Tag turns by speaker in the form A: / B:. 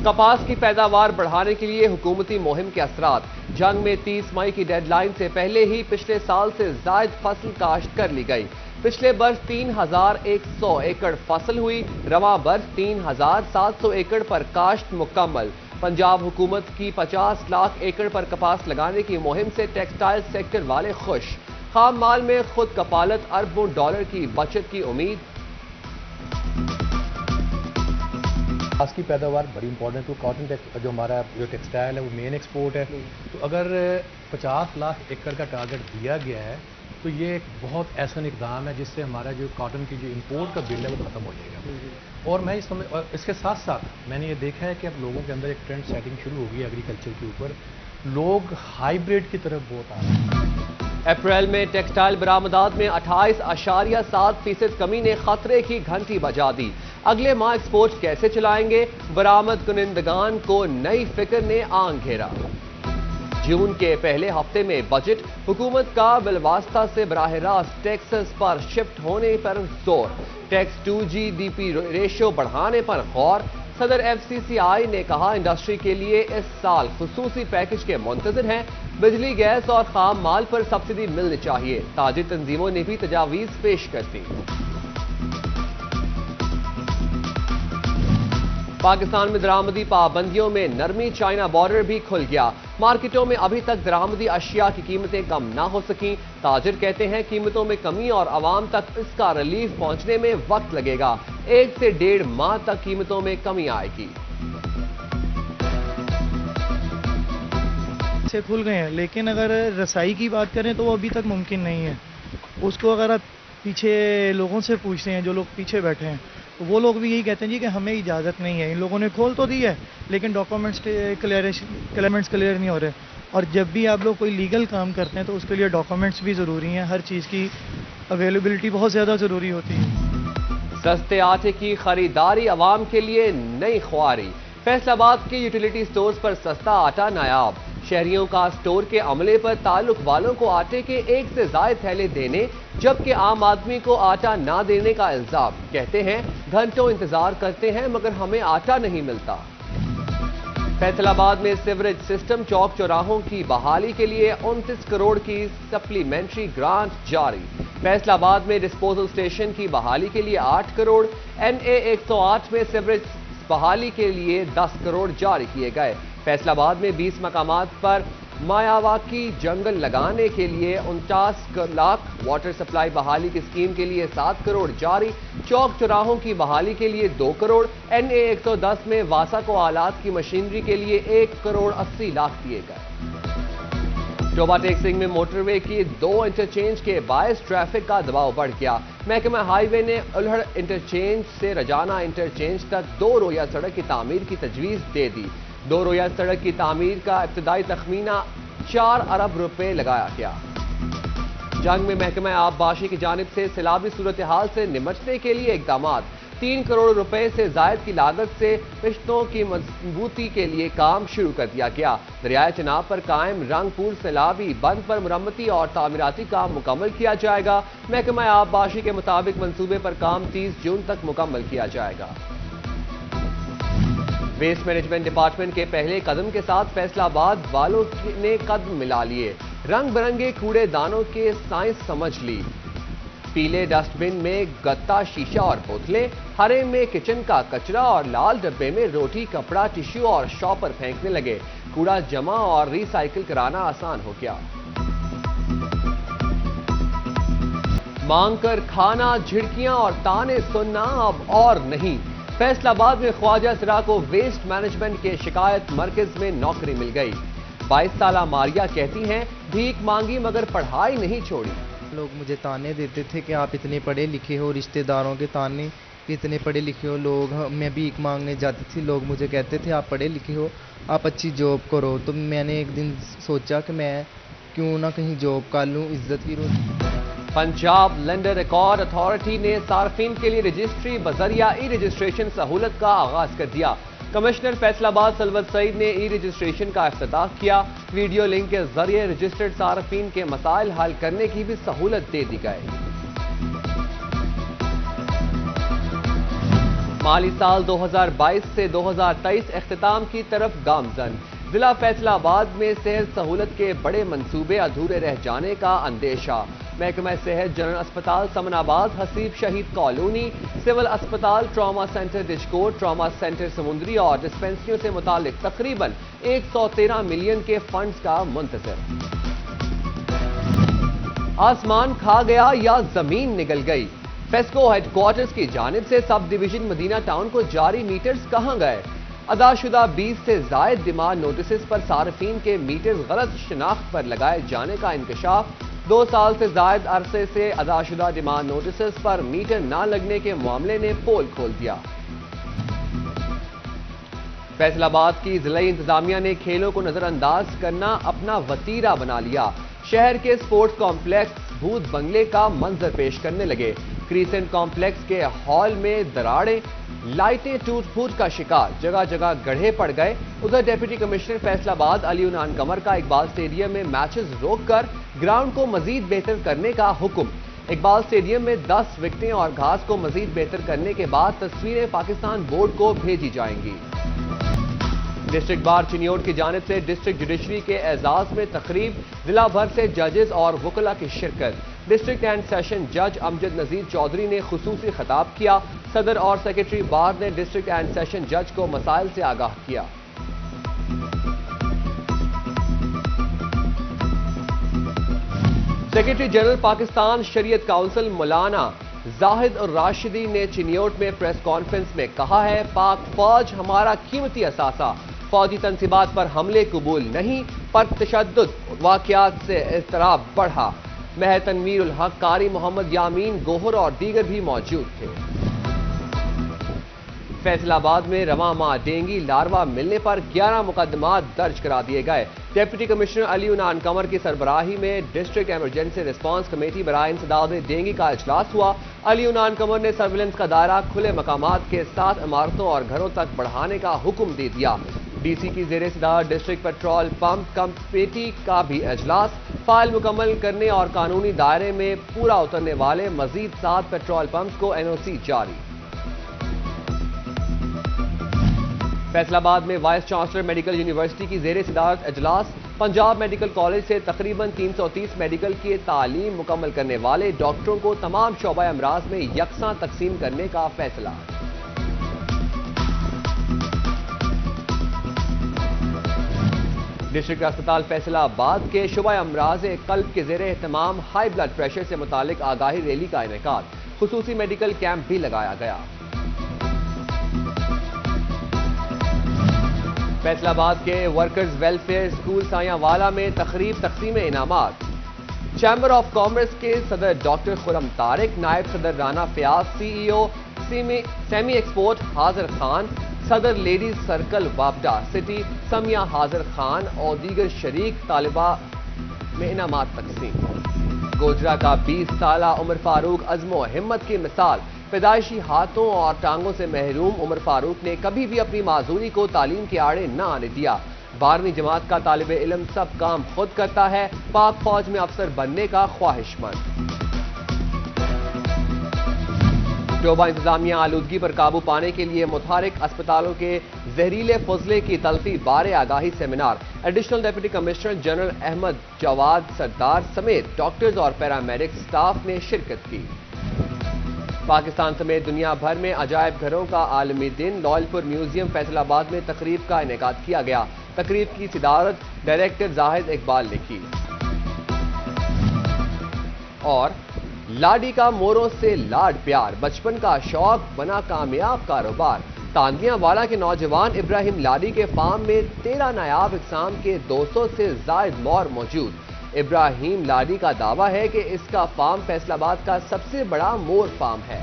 A: کپاس کی پیداوار بڑھانے کے لیے حکومتی مہم کے اثرات۔ جنگ میں 30 مئی کی ڈیڈ لائن سے پہلے ہی پچھلے سال سے زائد فصل کاشت کر لی گئی۔ پچھلے برس 3100 ایکڑ فصل ہوئی، رواں برس 3700 ایکڑ پر کاشت مکمل۔ پنجاب حکومت کی 50 لاکھ ایکڑ پر کپاس لگانے کی مہم سے ٹیکسٹائل سیکٹر والے خوش۔ خام مال میں خود کفالت، اربوں ڈالر کی بچت کی امید۔
B: کپاس کی پیداوار بڑی امپورٹنٹ ہے، کاٹن جو ہمارا جو ٹیکسٹائل ہے وہ مین ایکسپورٹ ہے، تو اگر 50 لاکھ ایکڑ کا ٹارگٹ دیا گیا ہے تو یہ ایک بہت ایسا اقدام ہے جس سے ہمارا جو کاٹن کی جو امپورٹ کا بل ہے وہ ختم ہو جائے گا۔ اور میں اس کے ساتھ ساتھ میں نے یہ دیکھا ہے کہ اب لوگوں کے اندر ایک ٹرینڈ سیٹنگ شروع ہوگی ایگریکلچر کے اوپر، لوگ ہائیبریڈ کی طرف بہت آ رہے ہیں۔
A: اپریل میں ٹیکسٹائل برآمدات میں 28.7% کمی نے خطرے کی گھنٹی بجا دی۔ اگلے ماہ ایکسپورٹ کیسے چلائیں گے؟ برآمد کنندگان کو نئی فکر نے آنگ گھیرا۔ جون کے پہلے ہفتے میں بجٹ، حکومت کا بالواسطہ سے براہ راست ٹیکسز پر شفٹ ہونے پر زور۔ ٹیکس ٹو جی ڈی پی ریشو بڑھانے پر غور۔ صدر ایف سی سی آئی نے کہا انڈسٹری کے لیے اس سال خصوصی پیکج کے منتظر ہیں۔ بجلی، گیس اور خام مال پر سبسڈی ملنی چاہیے۔ تاجر تنظیموں نے بھی تجاویز پیش کر دی۔ پاکستان میں درآمدی پابندیوں میں نرمی، چائنا بارڈر بھی کھل گیا۔ مارکیٹوں میں ابھی تک درآمدی اشیاء کی قیمتیں کم نہ ہو سکیں۔ تاجر کہتے ہیں قیمتوں میں کمی اور عوام تک اس کا ریلیف پہنچنے میں وقت لگے گا۔ 1 سے 1.5 ماہ تک قیمتوں میں کمی آئے گی۔
C: سے کھل گئے ہیں، لیکن اگر رسائی کی بات کریں تو وہ ابھی تک ممکن نہیں ہے۔ اس کو اگر آپ پیچھے لوگوں سے پوچھتے ہیں، جو لوگ پیچھے بیٹھے ہیں، تو وہ لوگ بھی یہی کہتے ہیں جی کہ ہمیں اجازت نہیں ہے۔ ان لوگوں نے کھول تو دی ہے لیکن ڈاکومنٹس کلیئر نہیں ہو رہے، اور جب بھی آپ لوگ کوئی لیگل کام کرتے ہیں تو اس کے لیے ڈاکومنٹس بھی ضروری ہیں، ہر چیز کی اویلیبلٹی بہت زیادہ ضروری ہوتی ہے۔
A: سستے آٹے کی خریداری عوام کے لیے نئی خواری۔ فیصل آباد کے یوٹیلیٹی سٹورز پر سستا آٹا نایاب۔ شہریوں کا سٹور کے عملے پر تعلق والوں کو آٹے کے 1 سے زائد تھیلے دینے جبکہ عام آدمی کو آٹا نہ دینے کا الزام۔ کہتے ہیں گھنٹوں انتظار کرتے ہیں مگر ہمیں آٹا نہیں ملتا۔ فیصل آباد میں سیوریج سسٹم، چوک چوراہوں کی بحالی کے لیے 29 کروڑ کی سپلیمنٹری گرانٹ جاری۔ فیصل آباد میں ڈسپوزل اسٹیشن کی بحالی کے لیے 8 کروڑ، NA 108 میں سیوریج بحالی کے لیے 10 کروڑ جاری کیے گئے۔ فیصل آباد میں 20 مقامات پر مایاواکی جنگل لگانے کے لیے 49 لاکھ، واٹر سپلائی بحالی کی اسکیم کے لیے 7 کروڑ جاری۔ چوک چوراہوں کی بحالی کے لیے 2 کروڑ، NA 110 میں واسا کو آلات کی مشینری کے لیے 1 کروڑ 80 لاکھ دیے گئے۔ ٹوبا ٹیکسنگ میں موٹر وے کی 2 انٹرچینج کے باعث ٹریفک کا دباؤ بڑھ گیا۔ محکمہ ہائی وے نے الہڑ انٹرچینج سے رجانہ انٹرچینج تک 2 رویہ سڑک کی تعمیر کی تجویز دے دی۔ 2 رویہ سڑک کی تعمیر کا ابتدائی تخمینہ 4 ارب روپے لگایا گیا۔ جنگ میں محکمہ آب باشی کی جانب سے سیلابی صورتحال سے نمٹنے کے لیے اقدامات۔ 3 کروڑ روپے سے زائد کی لاگت سے رشتوں کی مضبوطی کے لیے کام شروع کر دیا گیا۔ دریائے چناب پر قائم رنگ پور سیلابی بند پر مرمتی اور تعمیراتی کام مکمل کیا جائے گا۔ محکمہ آب باشی کے مطابق منصوبے پر کام 30 جون تک مکمل کیا جائے گا۔ ویسٹ مینجمنٹ ڈپارٹمنٹ کے پہلے قدم کے ساتھ فیصل آباد والوں نے قدم ملا لیے۔ رنگ برنگے کوڑے دانوں کے سائنس سمجھ لی۔ پیلے ڈسٹ بن میں گتا، شیشہ اور بوتلیں، ہرے میں کچن کا کچرا اور لال ڈبے میں روٹی، کپڑا، ٹیشو اور شاپر پھینکنے لگے۔ کوڑا جمع اور ری سائیکل کرانا آسان ہو گیا۔ مانگ کر کھانا، جھڑکیاں اور تانے سننا اب اور نہیں۔ فیصل آباد میں خواجہ سرا کو ویسٹ مینجمنٹ کے شکایت مرکز میں نوکری مل گئی۔ 22 سالہ ماریا کہتی ہیں بھیک مانگی مگر پڑھائی نہیں چھوڑی۔
D: لوگ مجھے تانے دیتے تھے کہ آپ اتنے پڑھے لکھے ہو، رشتہ داروں کے تانے کہ اتنے پڑھے لکھے ہو لوگ۔ میں بھیک مانگنے جاتی تھی، لوگ مجھے کہتے تھے آپ پڑھے لکھے ہو، آپ اچھی جاب کرو۔ تو میں نے ایک دن سوچا کہ میں کیوں نہ کہیں جاب کر لوں، عزت کی روٹی۔
A: پنجاب لینڈ ریکارڈ اتھارٹی نے صارفین کے لیے رجسٹری بذریعہ ای رجسٹریشن سہولت کا آغاز کر دیا۔ کمشنر فیصل آباد سلوت سعید نے ای رجسٹریشن کا افتتاح کیا۔ ویڈیو لنک کے ذریعے رجسٹرڈ صارفین کے مسائل حل کرنے کی بھی سہولت دے دی گئی۔ مالی سال 2022 سے 2023 اختتام کی طرف گامزن۔ ضلع فیصل آباد میں صحت سہولت کے بڑے منصوبے ادھورے رہ جانے کا اندیشہ۔ محکمہ صحت جنرل اسپتال سمن آباد، حسیب شہید کالونی، سول اسپتال، ٹراما سینٹر ڈشکوٹ، ٹراما سینٹر سمندری اور ڈسپنسریوں سے متعلق تقریباً 113 ملین کے فنڈز کا منتظر۔ آسمان کھا گیا یا زمین نگل گئی؟ فیسکو ہیڈ کوارٹرز کی جانب سے سب ڈویژن مدینہ ٹاؤن کو جاری میٹرز کہاں گئے؟ ادا شدہ 20 سے زائد ڈیمانڈ نوٹسز پر صارفین کے میٹرز غلط شناخت پر لگائے جانے کا انکشاف۔ 2 سال سے زائد عرصے سے ادا شدہ ڈیمانڈ نوٹسز پر میٹر نہ لگنے کے معاملے نے پول کھول دیا۔ فیصل آباد کی ضلعی انتظامیہ نے کھیلوں کو نظر انداز کرنا اپنا وتیرہ بنا لیا۔ شہر کے سپورٹس کمپلیکس بھوت بنگلے کا منظر پیش کرنے لگے۔ کریسنٹ کمپلیکس کے ہال میں دراڑیں، لائٹیں ٹوٹ پھوٹ کا شکار، جگہ جگہ گڑھے پڑ گئے۔ ادھر ڈپٹی کمشنر فیصل آباد علی عنان قمر کا اقبال اسٹیڈیم میں میچز روک کر گراؤنڈ کو مزید بہتر کرنے کا حکم۔ اقبال اسٹیڈیم میں 10 وکٹیں اور گھاس کو مزید بہتر کرنے کے بعد تصویریں پاکستان بورڈ کو بھیجی جائیں گی۔ ڈسٹرکٹ بار چنیوٹ کی جانب سے ڈسٹرکٹ جوڈیشری کے اعزاز میں تقریب، ضلع بھر سے ججز اور وکلاء کی شرکت۔ ڈسٹرکٹ اینڈ سیشن جج امجد نذیر چودھری نے خصوصی خطاب کیا۔ صدر اور سیکرٹری بار نے ڈسٹرکٹ اینڈ سیشن جج کو مسائل سے آگاہ کیا۔ سیکرٹری جنرل پاکستان شریعت کونسل مولانا زاہد الراشدی نے چنیوٹ میں پریس کانفرنس میں کہا ہے، پاک فوج ہمارا قیمتی اثاثہ، فوجی تنصیبات پر حملے قبول نہیں، پر تشدد واقعات سے اضطراب بڑھا۔ مہر تنویر الحق، قاری محمد یامین گوہر اور دیگر بھی موجود تھے۔ فیصل آباد میں رواں ماہ ڈینگی لاروا ملنے پر 11 مقدمات درج کرا دیے گئے۔ ڈپٹی کمشنر علی عنان قمر کی سربراہی میں ڈسٹرکٹ ایمرجنسی ریسپانس کمیٹی برائے انسداد ڈینگی کا اجلاس ہوا۔ علی عنان قمر نے سرویلنس کا دائرہ کھلے مقامات کے ساتھ عمارتوں اور گھروں تک بڑھانے کا حکم دے دیا۔ ڈی سی کی زیر صدارت ڈسٹرکٹ پیٹرول پمپ کمیٹی کا بھی اجلاس، فائل مکمل کرنے اور قانونی دائرے میں پورا اترنے والے مزید 7 پیٹرول پمپس کو NOC جاری۔ فیصل آباد میں وائس چانسلر میڈیکل یونیورسٹی کی زیر صدارت اجلاس، پنجاب میڈیکل کالج سے تقریباً 330 میڈیکل کی تعلیم مکمل کرنے والے ڈاکٹروں کو تمام شعبہ امراض میں یکساں تقسیم کرنے کا فیصلہ۔ ڈسٹرکٹ اسپتال فیصل آباد کے شعبہ امراض قلب کے زیر اہتمام ہائی بلڈ پریشر سے متعلق آگاہی ریلی کا انعقاد، خصوصی میڈیکل کیمپ بھی لگایا گیا۔ فیصل آباد کے ورکرز ویلفیئر اسکول سایاں والا میں تقریب تقسیم انعامات۔ چیمبر آف کامرس کے صدر ڈاکٹر خرم طارق، نائب صدر رانا فیاض، CEO سیمی ایکسپورٹ حاضر خان، صدر لیڈیز سرکل وابڈا سٹی سمیہ حاضر خان اور دیگر شریک طالبہ میں انعامات تقسیم۔ گوجرا کا 20 سالہ عمر فاروق عزم و ہمت کی مثال، پیدائشی ہاتھوں اور ٹانگوں سے محروم عمر فاروق نے کبھی بھی اپنی معذوری کو تعلیم کے آڑے نہ آنے دیا۔ 12ویں جماعت کا طالب علم سب کام خود کرتا ہے، پاک فوج میں افسر بننے کا خواہش مند۔ شعبہ انتظامیہ آلودگی پر قابو پانے کے لیے متحرک اسپتالوں کے زہریلے فضلے کی تلفی بارے آگاہی seminar, additional deputy commissioner general Ahmed Jawad Sardar سمیت ڈاکٹرز اور پیرامediکس سٹاف نے شرکت کی۔ پاکستان سمیت دنیا بھر میں عجائب گھروں کا عالمی دن، لائل پور میوزیم فیصل آباد میں تقریب کا انعقاد کیا گیا۔ تقریب کی صدارت ڈائریکٹر زاہد اقبال نے کی۔ اور لاڈی کا موروں سے لاڈ پیار، بچپن کا شوق بنا کامیاب کاروبار۔ تاندیاں والا کے نوجوان ابراہیم لاڈی کے فارم میں 13 نایاب اقسام کے 200 سے زائد مور موجود۔ ابراہیم لاڈی کا دعویٰ ہے کہ اس کا فارم فیصل آباد کا سب سے بڑا مور فارم ہے۔